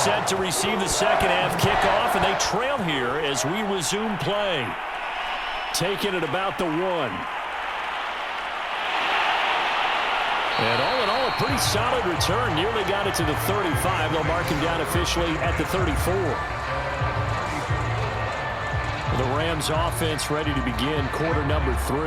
set to receive the second half kickoff, and they trail here as we resume play. Taking it about the 1. And all in all, a pretty solid return. Nearly got it to the 35. They'll mark him down officially at the 34. The Rams offense ready to begin quarter number 3.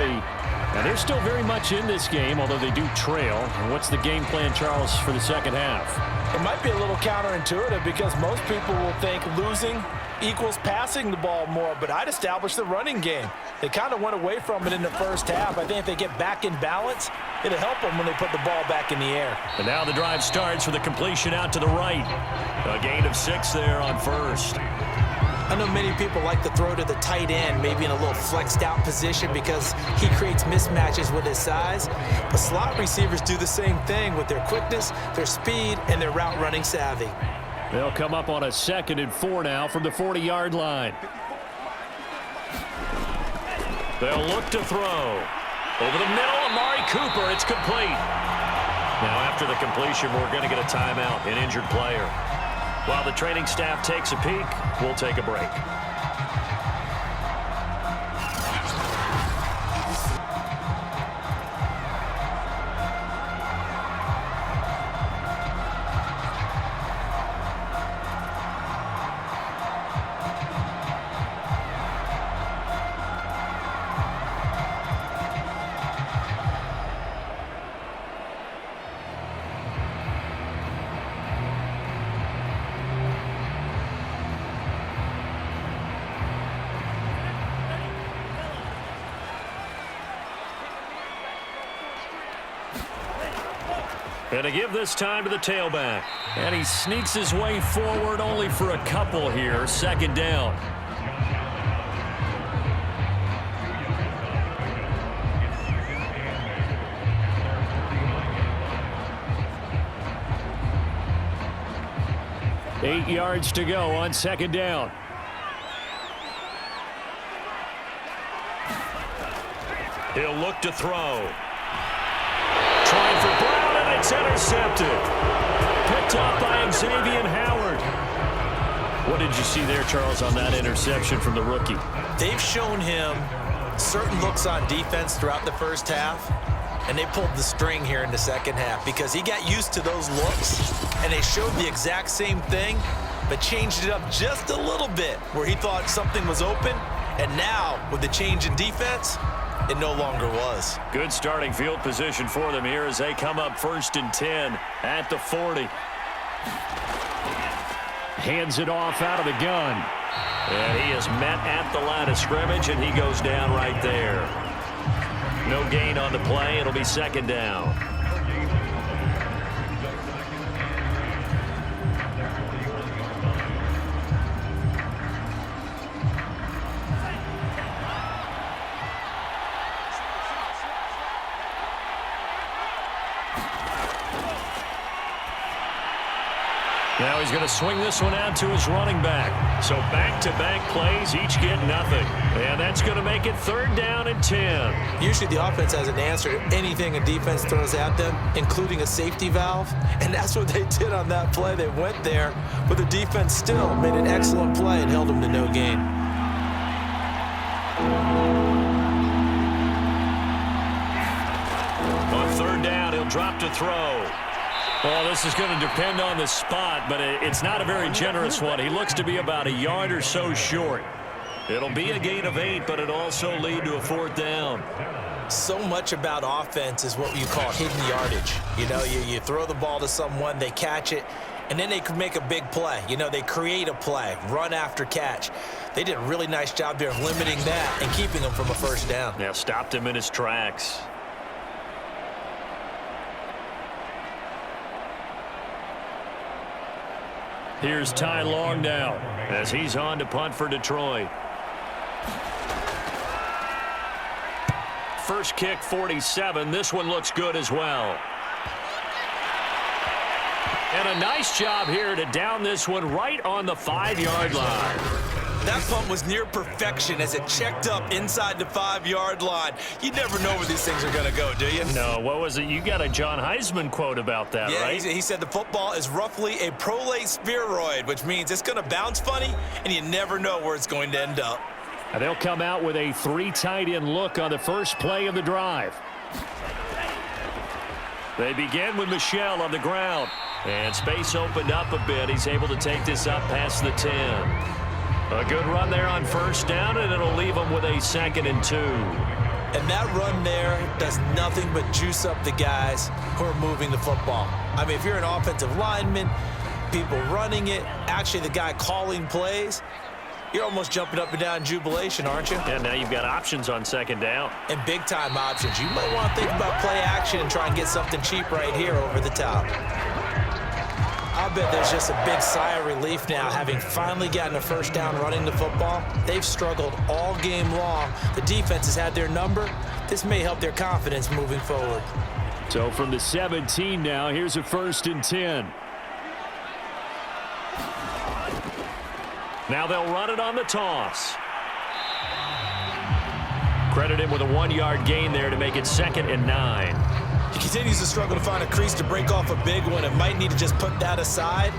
Now, they're still very much in this game, although they do trail. And what's the game plan, Charles, for the second half? It might be a little counterintuitive because most people will think losing equals passing the ball more, but I'd establish the running game. They kind of went away from it in the first half. I think if they get back in balance, it'll help them when they put the ball back in the air. And now the drive starts with a completion out to the right. A gain of 6 there on first. I know many people like to throw to the tight end, maybe in a little flexed out position because he creates mismatches with his size. But slot receivers do the same thing with their quickness, their speed, and their route running savvy. They'll come up on a 2nd and 4 now from the 40-yard line. They'll look to throw. Over the middle, Amari Cooper. It's complete. Now after the completion, we're going to get a timeout, an injured player. While the training staff takes a peek, we'll take a break. And to give this time to the tailback. And he sneaks his way forward only for a couple here. 2nd down. Eight yards to go on 2nd down. He'll look to throw. Trying for Brown, and it's intercepted. Picked up by Xavier Howard. What did you see there, Charles, on that interception from the rookie? They've shown him certain looks on defense throughout the first half, and they pulled the string here in the second half because he got used to those looks, and they showed the exact same thing, but changed it up just a little bit where he thought something was open, and now with the change in defense, it no longer was. Good starting field position for them here as they come up 1st and 10 at the 40. Hands it off out of the gun. And he is met at the line of scrimmage, and he goes down right there. No gain on the play. It'll be 2nd down. Now he's going to swing this one out to his running back. So back-to-back plays, each get nothing. And that's going to make it 3rd down and 10. Usually the offense has an answer to anything a defense throws at them, including a safety valve. And that's what they did on that play. They went there, but the defense still made an excellent play and held them to no gain. On 3rd down, he'll drop to throw. Well, this is going to depend on the spot, but it's not a very generous one. He looks to be about a yard or so short. It'll be a gain of 8, but it'll also lead to a 4th down. So much about offense is what you call hidden yardage. You know, you throw the ball to someone, they catch it, and then they can make a big play. You know, they create a play, run after catch. They did a really nice job there of limiting that and keeping him from a 1st down. Now stopped him in his tracks. Here's Ty Long now as he's on to punt for Detroit. First kick, 47. This one looks good as well. And a nice job here to down this one right on the 5-yard line. That punt was near perfection as it checked up inside the 5-yard line. You never know where these things are going to go, do you? No, what was it? You got a John Heisman quote about that, yeah, right? He said the football is roughly a prolate spheroid, which means it's going to bounce funny, and you never know where it's going to end up. And they'll come out with a 3 tight end look on the first play of the drive. They begin with Michel on the ground. And space opened up a bit. He's able to take this up past the 10. A good run there on first down, and it'll leave them with a 2nd and 2. And that run there does nothing but juice up the guys who are moving the football. I mean, if you're an offensive lineman, people running it, actually the guy calling plays, you're almost jumping up and down in jubilation, aren't you? Yeah, now you've got options on 2nd down. And big-time options. You might want to think about play action and try and get something cheap right here over the top. I'll bet there's just a big sigh of relief now, having finally gotten a first down running the football. They've struggled all game long. The defense has had their number. This may help their confidence moving forward. So from the 17 now, here's a 1st and 10. Now they'll run it on the toss. Credit him with a 1-yard gain there to make it 2nd and 9. He continues to struggle to find a crease to break off a big one and might need to just put that aside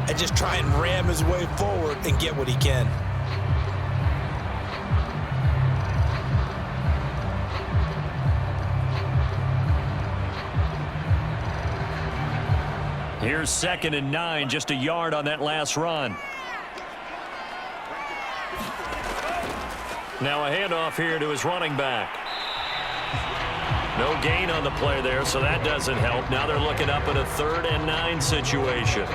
and just try and ram his way forward and get what he can. Here's 2nd and 9, just a yard on that last run. Now a handoff here to his running back. No gain on the play there, so that doesn't help. Now they're looking up at a 3rd and 9 situation.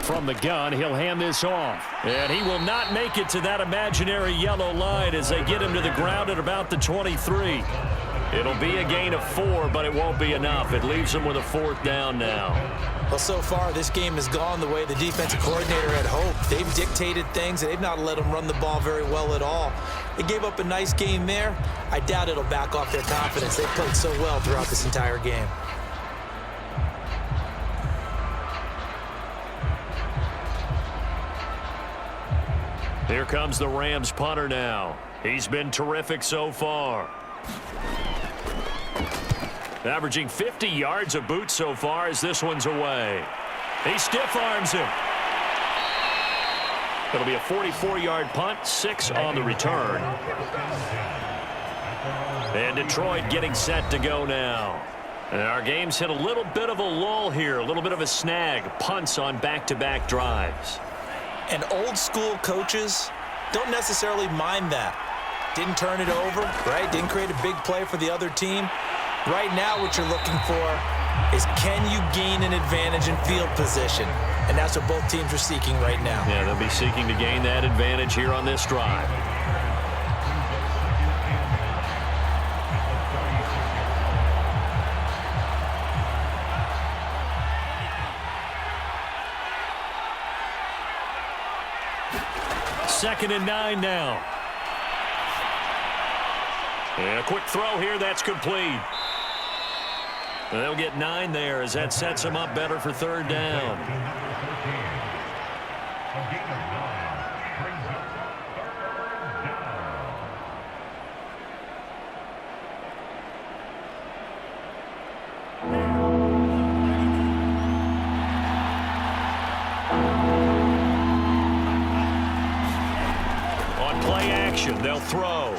From the gun, he'll hand this off. And he will not make it to that imaginary yellow line as they get him to the ground at about the 23. It'll be a gain of 4, but it won't be enough. It leaves them with a 4th down now. Well, so far, this game has gone the way the defensive coordinator had hoped. They've dictated things, and they've not let them run the ball very well at all. They gave up a nice game there. I doubt it'll back off their confidence. They've played so well throughout this entire game. Here comes the Rams punter now. He's been terrific so far. Averaging 50 yards a boot so far as this one's away. He stiff arms him. It'll be a 44-yard punt, 6 on the return. And Detroit getting set to go now. And our game's hit a little bit of a lull here, a little bit of a snag. Punts on back-to-back drives. And old-school coaches don't necessarily mind that. Didn't turn it over, right? Didn't create a big play for the other team. Right now, what you're looking for is, can you gain an advantage in field position? And that's what both teams are seeking right now. Yeah, they'll be seeking to gain that advantage here on this drive. Second and 9 now. And a quick throw here, that's complete. And they'll get 9 there as that sets them up better for 3rd down. On play action, they'll throw.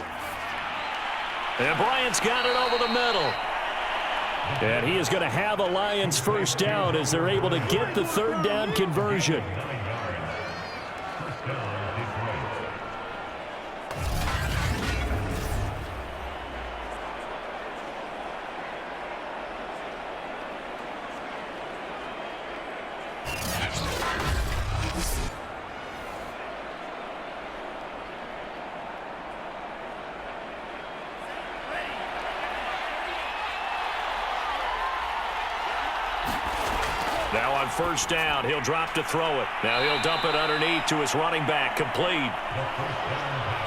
And Bryant's got it over the middle. And he is going to have a Lions first down as they're able to get the 3rd down conversion. Now on first down, he'll drop to throw it. Now he'll dump it underneath to his running back, complete.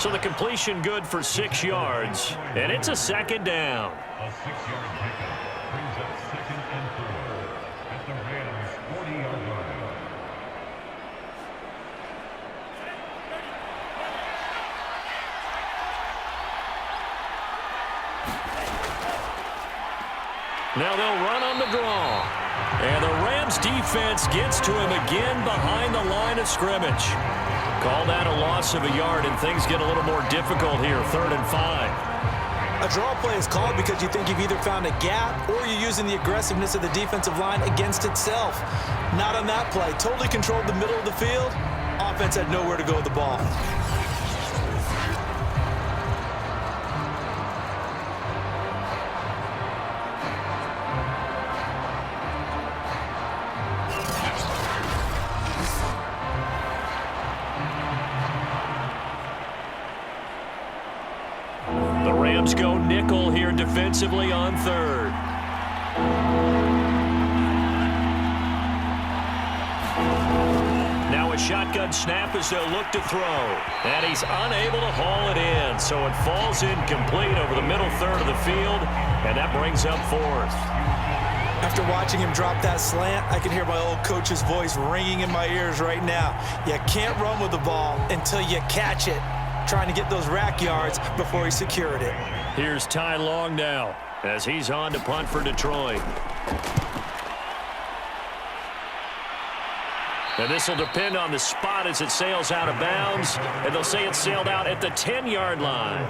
So the completion good for 6 yards, and it's a second down. A 6-yard pickup brings up 2nd and 4 at the Rams' 40-yard line. Now they'll run on the draw. And the Rams defense gets to him again behind the line of scrimmage. Call that a loss of a yard, and things get a little more difficult here, 3rd and 5. A draw play is called because you think you've either found a gap or you're using the aggressiveness of the defensive line against itself. Not on that play. Totally controlled the middle of the field. Offense had nowhere to go with the ball. Go nickel here defensively on 3rd. Now a shotgun snap as they'll look to throw. And he's unable to haul it in, so it falls incomplete over the middle 3rd of the field, and that brings up 4th. After watching him drop that slant, I can hear my old coach's voice ringing in my ears right now. You can't run with the ball until you catch it. Trying to get those rack yards before he secured it. Here's Ty Long now as he's on to punt for Detroit. And this will depend on the spot as it sails out of bounds, and they'll say it sailed out at the 10-yard line.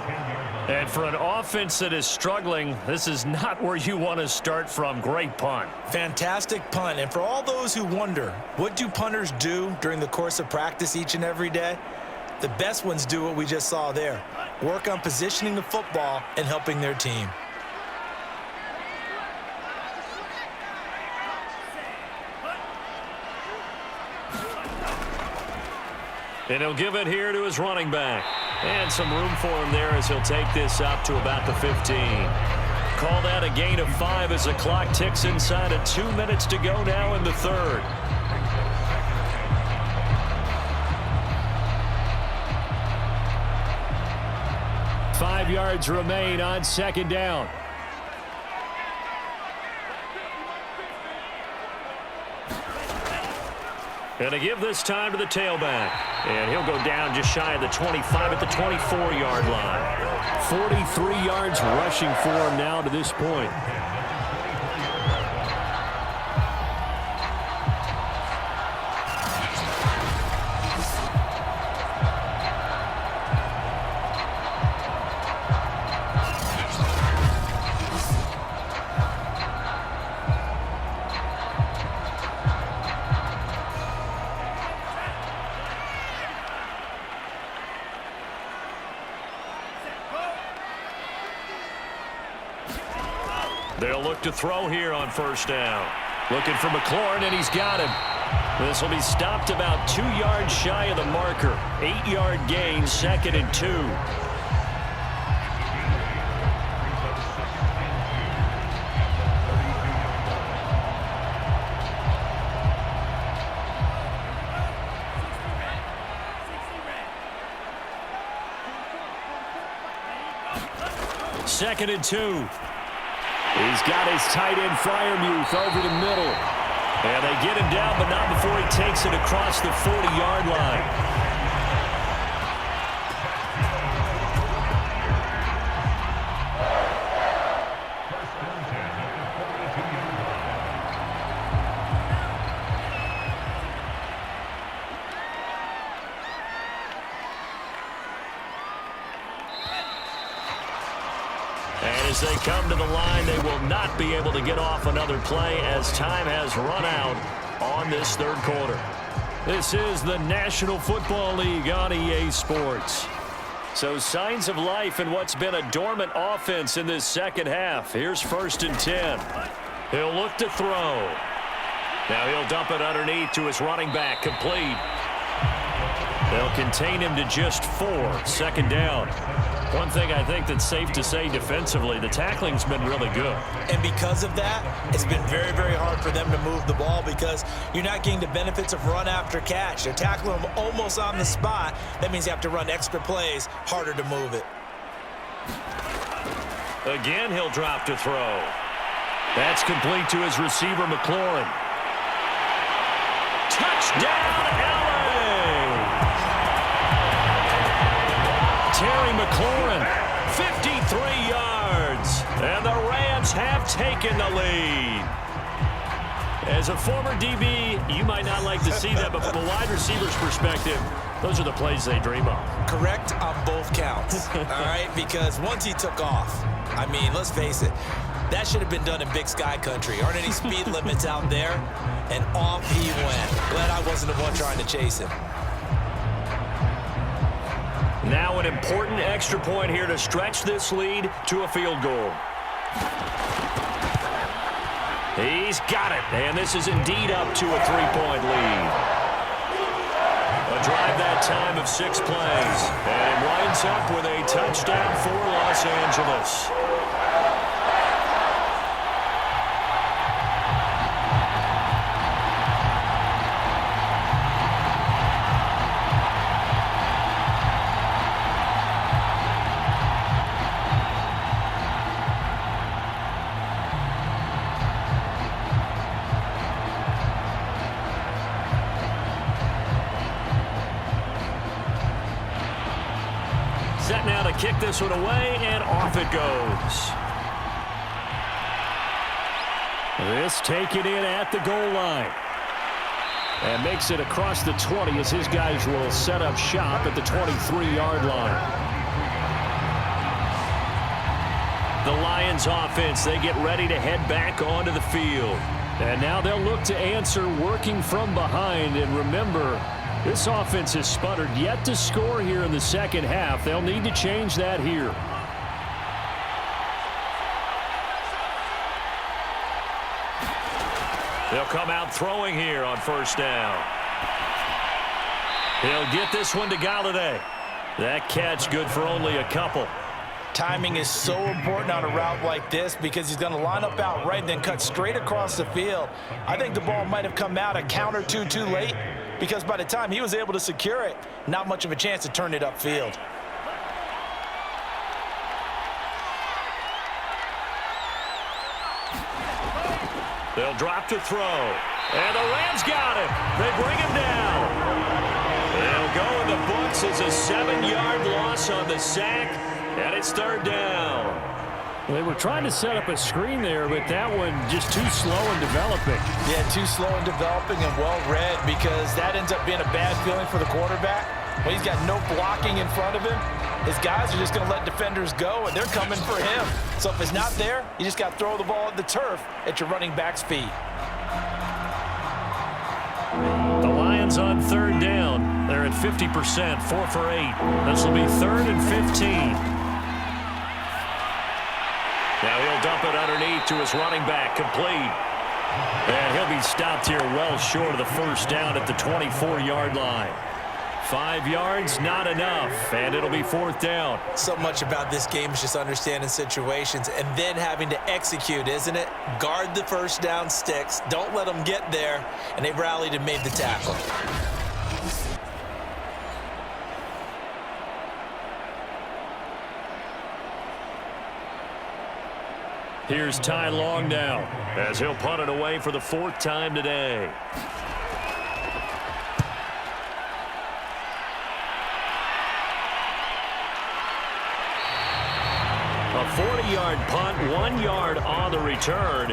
And for an offense that is struggling, this is not where you want to start from. Great punt. Fantastic punt. And for all those who wonder, what do punters do during the course of practice each and every day? The best ones do what we just saw there. Work on positioning the football and helping their team. And he'll give it here to his running back. And some room for him there as he'll take this up to about the 15. Call that a gain of 5 as the clock ticks inside of 2 minutes to go now in the 3rd. Five yards remain on 2nd down. And to give this time to the tailback. And he'll go down just shy of the 25 at the 24-yard line. 43 yards rushing for him now to this point. They'll look to throw here on first down. Looking for McLaurin, and he's got him. This will be stopped about 2 yards shy of the marker. 8-yard gain, 2nd and 2. Second and 2. He's got his tight end Freiermuth over the middle. And they get him down, but not before he takes it across the 40-yard line. As they come to the line, they will not be able to get off another play as time has run out on this 3rd quarter. This is the National Football League on EA Sports. So signs of life in what's been a dormant offense in this 2nd half. Here's 1st and 10. He'll look to throw. Now he'll dump it underneath to his running back, complete. They'll contain him to just 4, 2nd down. One thing I think that's safe to say defensively, the tackling's been really good. And because of that, it's been very, very hard for them to move the ball because you're not getting the benefits of run after catch. They're tackling them almost on the spot. That means you have to run extra plays, harder to move it. Again, he'll drop to throw. That's complete to his receiver, McLaurin. Touchdown, LA! Terry McLaurin, 53 yards, and the Rams have taken the lead. As a former DB, you might not like to see that, but from a wide receiver's perspective, those are the plays they dream of. Correct on both counts, all right? Because once he took off, I mean, let's face it, that should have been done in Big Sky country. Aren't any speed limits out there? And off he went. Glad I wasn't the one trying to chase him. Now an important extra point here to stretch this lead to a field goal. He's got it, and this is indeed up to a 3-point lead. A drive that time of 6 plays, and it winds up with a touchdown for Los Angeles. Set now to kick this one away, and off it goes. This taken in at the goal line. And makes it across the 20 as his guys will set up shop at the 23-yard line. The Lions offense, they get ready to head back onto the field. And now they'll look to answer working from behind. And remember, this offense has sputtered yet to score here in the second half. They'll need to change that here. They'll come out throwing here on first down. He'll get this one to Galladay. That catch good for only a couple. Timing is so important on a route like this because he's going to line up out right and then cut straight across the field. I think the ball might have come out a count or two too late because by the time he was able to secure it, not much of a chance to turn it upfield. They'll drop to throw. And the Rams got him. They bring him down. They'll go in the books as a 7-yard loss on the sack. And it's third down. They were trying to set up a screen there, but that one just too slow in developing. Yeah, too slow in developing and well read because that ends up being a bad feeling for the quarterback. When he's got no blocking in front of him, his guys are just going to let defenders go, and they're coming for him. So if it's not there, you just got to throw the ball at the turf at your running back's feet. The Lions on third down. They're at 50%, 4 for 8. This will be 3rd and 15. Now he'll dump it underneath to his running back, complete. And he'll be stopped here well short of the first down at the 24-yard line. 5 yards, not enough, and it'll be 4th down. So much about this game is just understanding situations and then having to execute, isn't it? Guard the first down sticks. Don't let them get there, and they rallied and made the tackle. Here's Ty Long now as he'll punt it away for the 4th time today. A 40-yard punt, 1 yard on the return.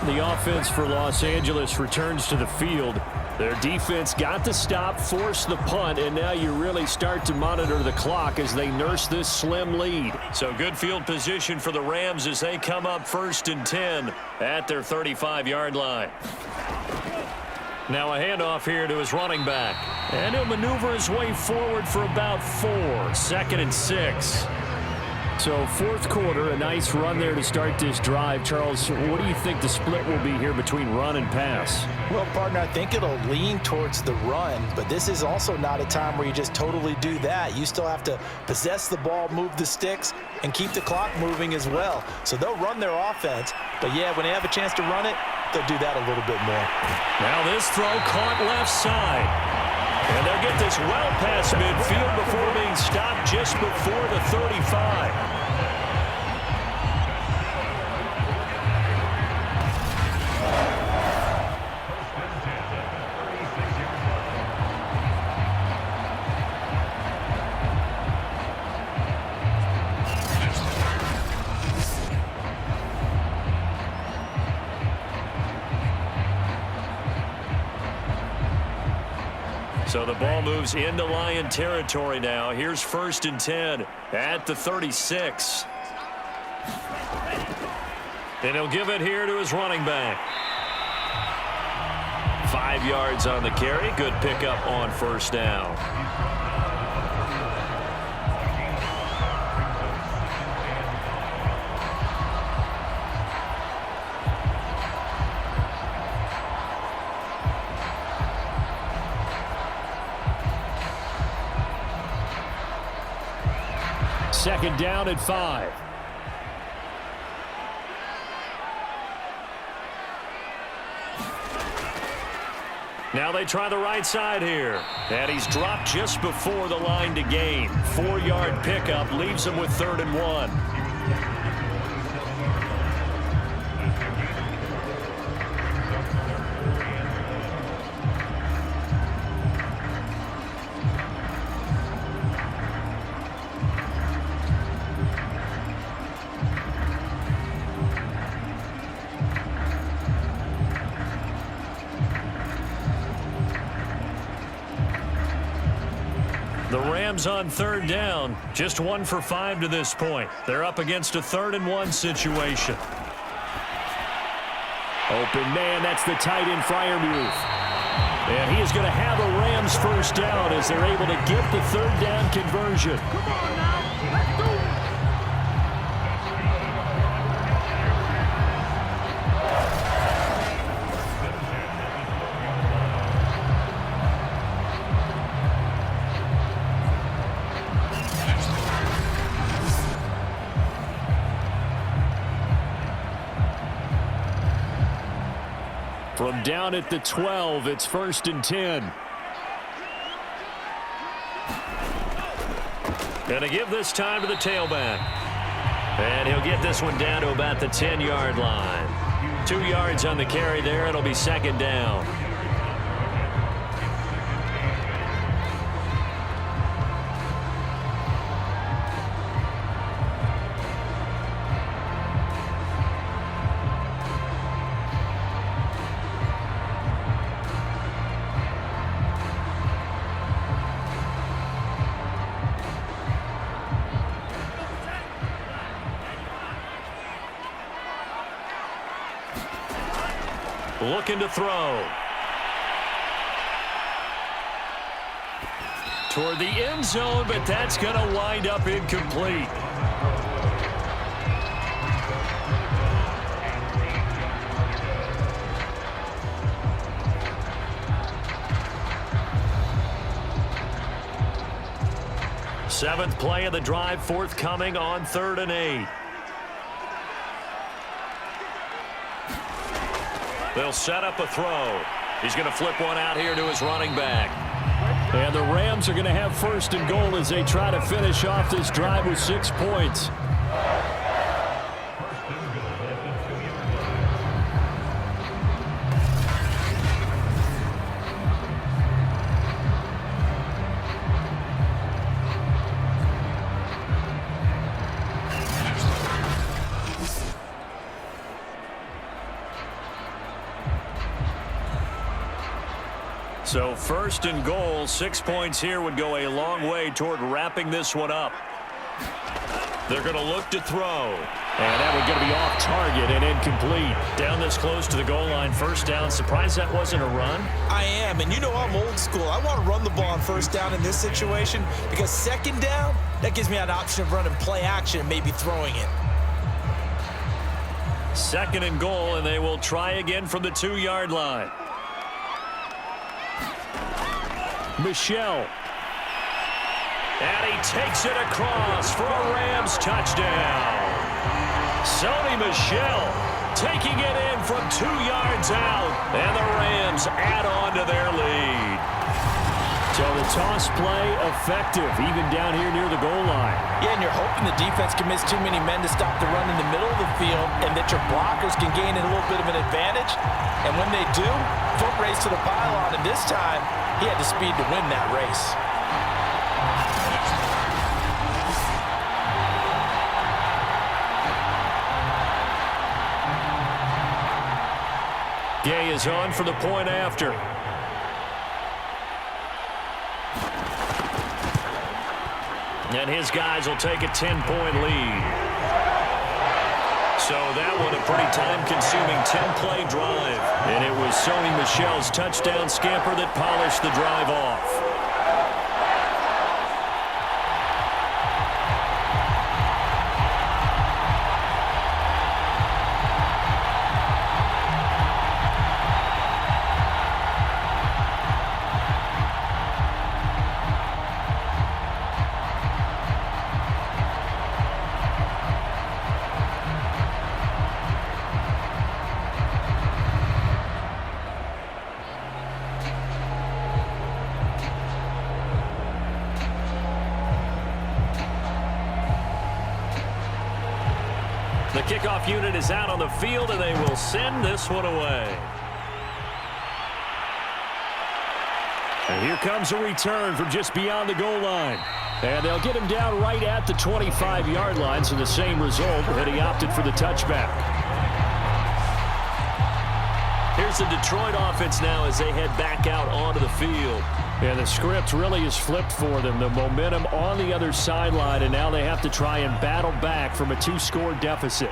The offense for Los Angeles returns to the field. Their defense got the stop, forced the punt, and now you really start to monitor the clock as they nurse this slim lead. So good field position for the Rams as they come up 1st and 10 at their 35-yard line. Now a handoff here to his running back. And he'll maneuver his way forward for about 4. 2nd and 6. So fourth quarter, a nice run there to start this drive. Charles, what do you think the split will be here between run and pass? Well, partner, I think it'll lean towards the run, but this is also not a time where you just totally do that. You still have to possess the ball, move the sticks, and keep the clock moving as well. So they'll run their offense, but yeah, when they have a chance to run it, they'll do that a little bit more. Now this throw caught left side. And they'll get this well past midfield before being stopped just before the 35. So the ball moves into Lion territory now. Here's 1st and 10 at the 36. And he'll give it here to his running back. 5 yards on the carry. Good pickup on 1st down. Second down at 5. Now they try the right side here. And he's dropped just before the line to gain. 4-yard pickup leaves him with 3rd and 1. The Rams on 3rd down, just 1 for 5 to this point. They're up against a 3rd and 1 situation. Open man, that's the tight end Freiermuth. And he is going to have a Rams 1st down as they're able to get the 3rd down conversion. Come on now, let's do it. From down at the 12, it's 1st and 10. Going to give this time to the tailback. And he'll get this one down to about the 10-yard line. 2 yards on the carry there. It'll be 2nd down. Looking to throw. Toward the end zone, but that's going to wind up incomplete. Seventh play of the drive forthcoming on 3rd and 8. They'll set up a throw. He's going to flip one out here to his running back. And the Rams are going to have 1st and goal as they try to finish off this drive with 6 points. So 1st and goal, 6 points here would go a long way toward wrapping this one up. They're going to look to throw. And that one's going to be off target and incomplete. Down this close to the goal line, 1st down. Surprised that wasn't a run? I am, and you know I'm old school. I want to run the ball on 1st down in this situation because 2nd down, That gives me an option of running play action and maybe throwing it. 2nd and goal, and they will try again from the 2-yard line. Michel. And he takes it across for a Rams touchdown. Sony Michel taking it in from 2 yards out, and the Rams add on to their lead. So the toss play effective, even down here near the goal line. Yeah, and you're hoping the defense can miss too many men to stop the run in the middle of the field and that your blockers can gain a little bit of an advantage. And when they do, foot race to the pylon, and this time he had the speed to win that race. Gay is on for the point after. And his guys will take a 10-point lead. So that one a pretty time-consuming 10-play drive. And it was Sony Michel's touchdown scamper that polished the drive off. The kickoff unit is out on the field, and they will send this one away. And here comes a return from just beyond the goal line. And they'll get him down right at the 25-yard line, so the same result, but he opted for the touchback. Here's the Detroit offense now as they head back out onto the field. And the script really is flipped for them. The momentum on the other sideline, and now they have to try and battle back from a 2-score deficit.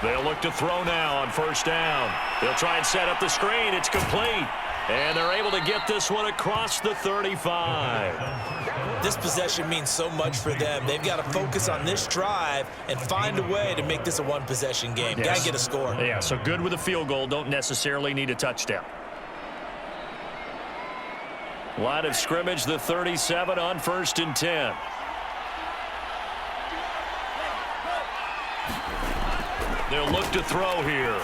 They'll look to throw now on 1st down. They'll try and set up the screen. It's complete. And they're able to get this one across the 35. This possession means so much for them. They've got to focus on this drive and find a way to make this a one-possession game. Yes. Got to get a score. Yeah, so good with a field goal. Don't necessarily need a touchdown. Line of scrimmage, the 37 on 1st and 10. They'll look to throw here.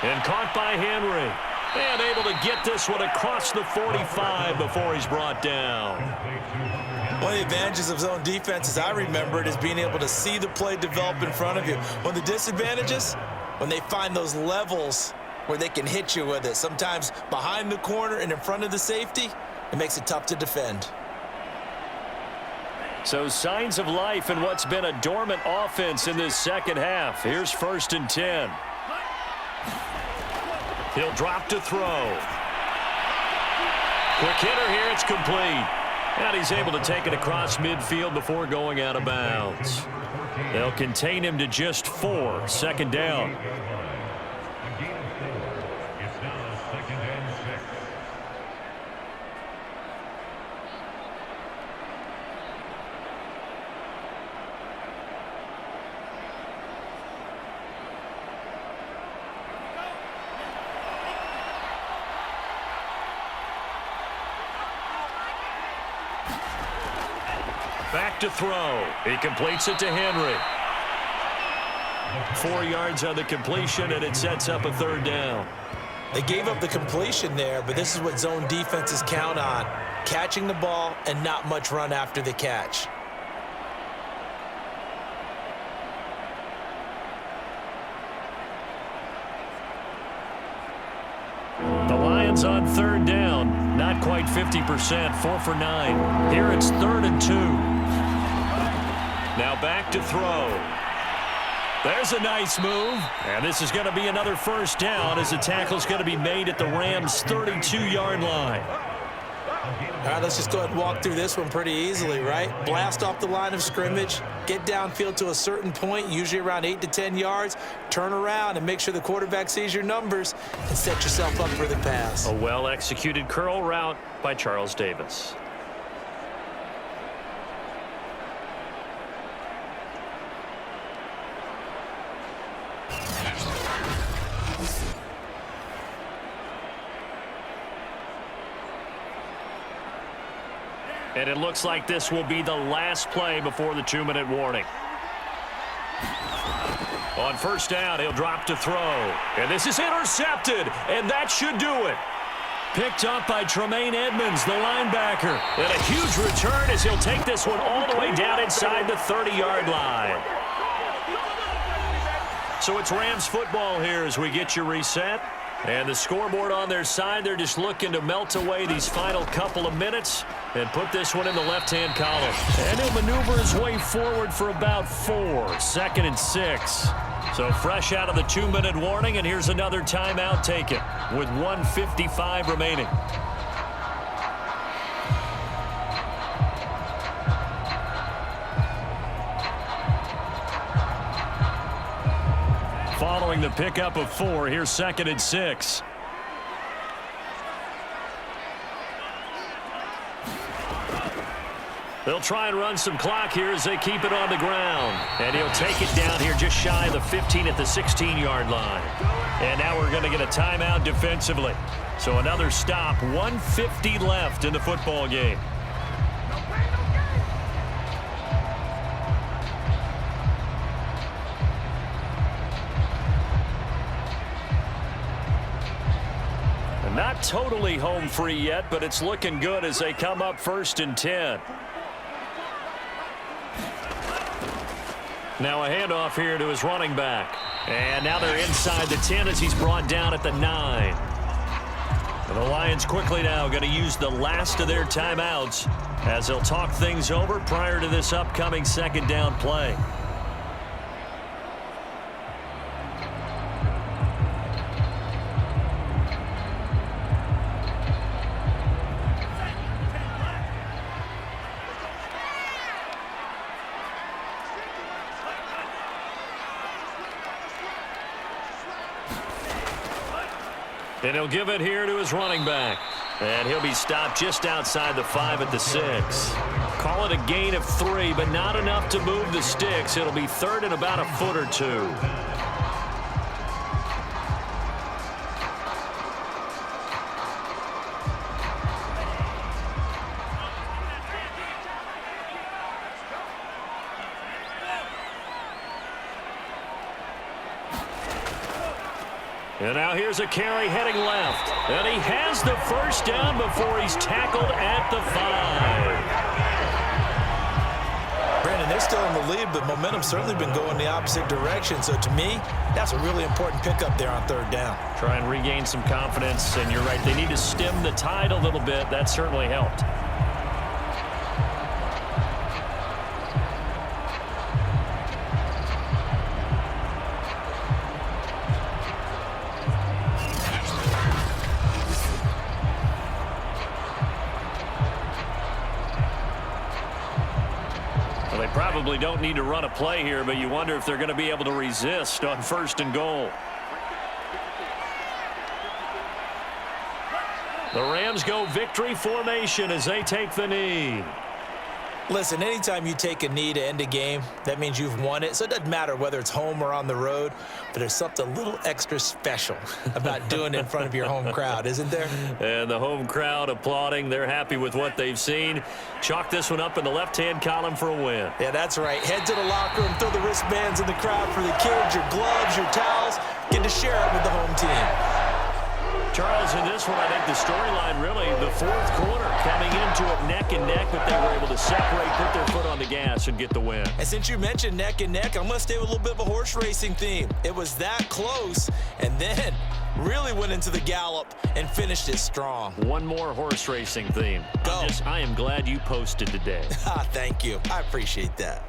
And caught by Henry. And able to get this one across the 45 before he's brought down. One of the advantages of zone defense, as I remember it, is being able to see the play develop in front of you. One of the disadvantages, when they find those levels where they can hit you with it, sometimes behind the corner and in front of the safety, it makes it tough to defend. So signs of life in what's been a dormant offense in this second half. Here's 1st and 10. He'll drop to throw. Quick hitter here. It's complete. And he's able to take it across midfield before going out of bounds. They'll contain him to just 4. 2nd down. It's now 2nd and 6. Back to throw. He completes it to Henry. 4 yards on the completion, and it sets up a 3rd down. They gave up the completion there, but this is what zone defenses count on. Catching the ball and not much run after the catch. The Lions on 3rd down. Not quite 50%. 4 for 9. Here it's 3rd and 2. Now back to throw. There's a nice move. And this is going to be another 1st down as the tackle's going to be made at the Rams' 32-yard line. All right, let's just go ahead and walk through this one pretty easily, right? Blast off the line of scrimmage, get downfield to a certain point, usually around 8 to 10 yards, turn around and make sure the quarterback sees your numbers and set yourself up for the pass. A well-executed curl route by Charles Davis. And it looks like this will be the last play before the 2-minute warning. On first down, he'll drop to throw. And this is intercepted, and that should do it. Picked up by Tremaine Edmonds, the linebacker. And a huge return as he'll take this one all the way down inside the 30-yard line. So it's Rams football here as we get you reset. And the scoreboard on their side, they're just looking to melt away these final couple of minutes and put this one in the left-hand column. And he'll maneuver his way forward for about 4, 2nd and 6. So fresh out of the 2-minute warning, and here's another timeout taken with 1:55 remaining. Following the pickup of 4, here's 2nd and 6. They'll try and run some clock here as they keep it on the ground. And he'll take it down here just shy of the 15 at the 16-yard line. And now we're going to get a timeout defensively. So another stop, 1:50 left in the football game. Not totally home free yet, but it's looking good as they come up 1st and 10. Now a handoff here to his running back. And now they're inside the 10 as he's brought down at the 9. And the Lions quickly now going to use the last of their timeouts as they'll talk things over prior to this upcoming 2nd down play. And he'll give it here to his running back. And he'll be stopped just outside the 5 at the 6. Call it a gain of 3, but not enough to move the sticks. It'll be 3rd and about a foot or 2. And now here's a carry heading left. And he has the first down before he's tackled at the 5. Brandon, they're still in the lead, but momentum's certainly been going the opposite direction. So to me, that's a really important pickup there on 3rd down. Try and regain some confidence, and you're right, they need to stem the tide a little bit. That certainly helped. Probably don't need to run a play here, but you wonder if they're going to be able to resist on 1st and goal. The Rams go victory formation as they take the knee. Listen, anytime you take a knee to end a game, that means you've won it. So it doesn't matter whether it's home or on the road, but there's something a little extra special about doing it in front of your home crowd, isn't there? And the home crowd applauding. They're happy with what they've seen. Chalk this one up in the left-hand column for a win. Yeah, that's right. Head to the locker room, throw the wristbands in the crowd for the kids, your gloves, your towels. Get to share it with the home team. Charles, in this one, I think the storyline really, the 4th quarter, coming into it neck and neck, but they were able to separate, put their foot on the gas, and get the win. And since you mentioned neck and neck, I'm going to stay with a little bit of a horse racing theme. It was that close, and then really went into the gallop and finished it strong. One more horse racing theme. Go. I am glad you posted today. Thank you. I appreciate that.